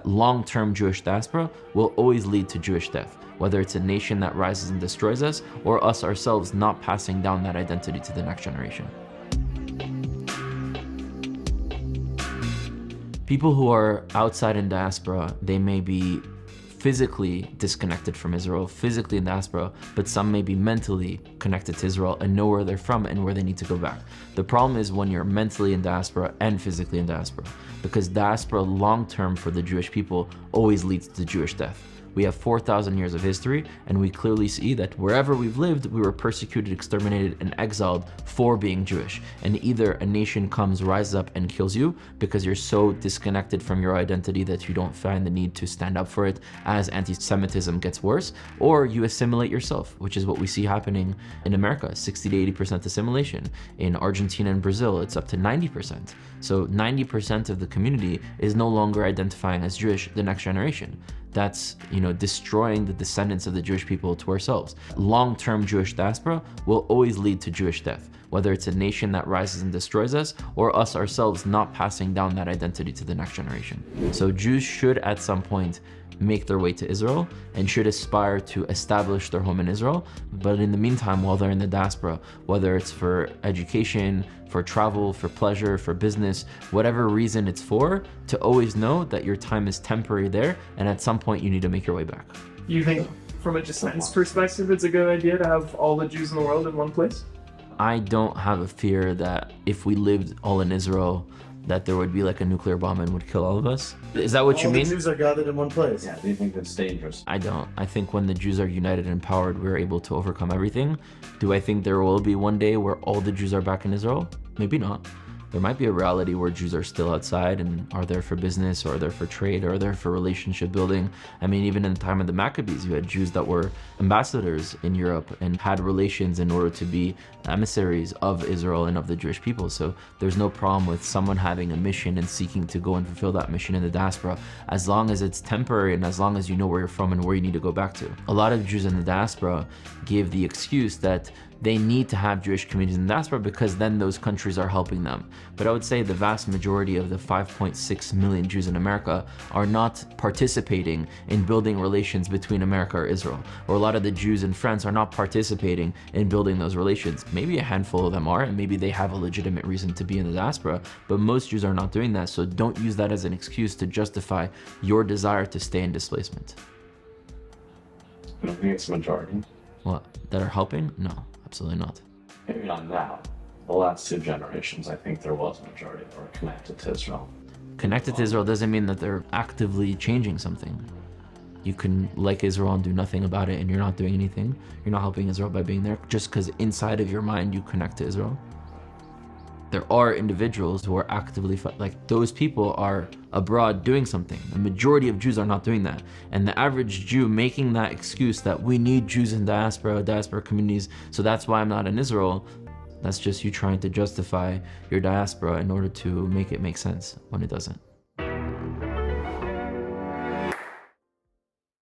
Long-term Jewish diaspora will always lead to Jewish death, whether it's a nation that rises and destroys us or us ourselves not passing down that identity to the next generation. People who are outside in diaspora, they may be physically disconnected from Israel, physically in diaspora, but some may be mentally connected to Israel and know where they're from and where they need to go back. The problem is when you're mentally in diaspora and physically in diaspora, because diaspora long-term for the Jewish people always leads to Jewish death. We have 4,000 years of history, and we clearly see that wherever we've lived, we were persecuted, exterminated, and exiled for being Jewish. And either a nation comes, rises up, and kills you because you're so disconnected from your identity that you don't find the need to stand up for it as anti-Semitism gets worse, or you assimilate yourself, which is what we see happening in America, 60 to 80% assimilation. In Argentina and Brazil, it's up to 90%. So 90% of the community is no longer identifying as Jewish, the next generation. That's, destroying the descendants of the Jewish people to ourselves. Long-term Jewish diaspora will always lead to Jewish death, whether it's a nation that rises and destroys us or us ourselves not passing down that identity to the next generation. So Jews should at some point make their way to Israel and should aspire to establish their home in Israel. But in the meantime, while they're in the diaspora, whether it's for education, for travel, for pleasure, for business, whatever reason it's for, to always know that your time is temporary there and at some point you need to make your way back. You think from a science perspective, it's a good idea to have all the Jews in the world in one place? I don't have a fear that if we lived all in Israel, that there would be like a nuclear bomb and would kill all of us. Is that what you mean? All the Jews are gathered in one place. Yeah, do you think that's dangerous? I don't. I think when the Jews are united and empowered, we're able to overcome everything. Do I think there will be one day where all the Jews are back in Israel? Maybe not. There might be a reality where Jews are still outside and are there for business or are there for trade or are there for relationship building. I mean, even in the time of the Maccabees, you had Jews that were ambassadors in Europe and had relations in order to be emissaries of Israel and of the Jewish people. So there's no problem with someone having a mission and seeking to go and fulfill that mission in the diaspora, as long as it's temporary and as long as you know where you're from and where you need to go back to. A lot of Jews in the diaspora give the excuse that they need to have Jewish communities in the diaspora because then those countries are helping them. But I would say the vast majority of the 5.6 million Jews in America are not participating in building relations between America or Israel. Or a lot of the Jews in France are not participating in building those relations. Maybe a handful of them are, and maybe they have a legitimate reason to be in the diaspora, but most Jews are not doing that. So don't use that as an excuse to justify your desire to stay in displacement. I don't think it's a majority. What, that are helping? No. Absolutely not. Maybe not now. The last 2 generations, I think there was a majority that were connected to Israel. Connected to Israel doesn't mean that they're actively changing something. You can like Israel and do nothing about it and you're not doing anything. You're not helping Israel by being there just because inside of your mind you connect to Israel. There are individuals who are actively, like those people are abroad doing something. The majority of Jews are not doing that. And the average Jew making that excuse that we need Jews in diaspora communities, so that's why I'm not in Israel, that's just you trying to justify your diaspora in order to make it make sense when it doesn't.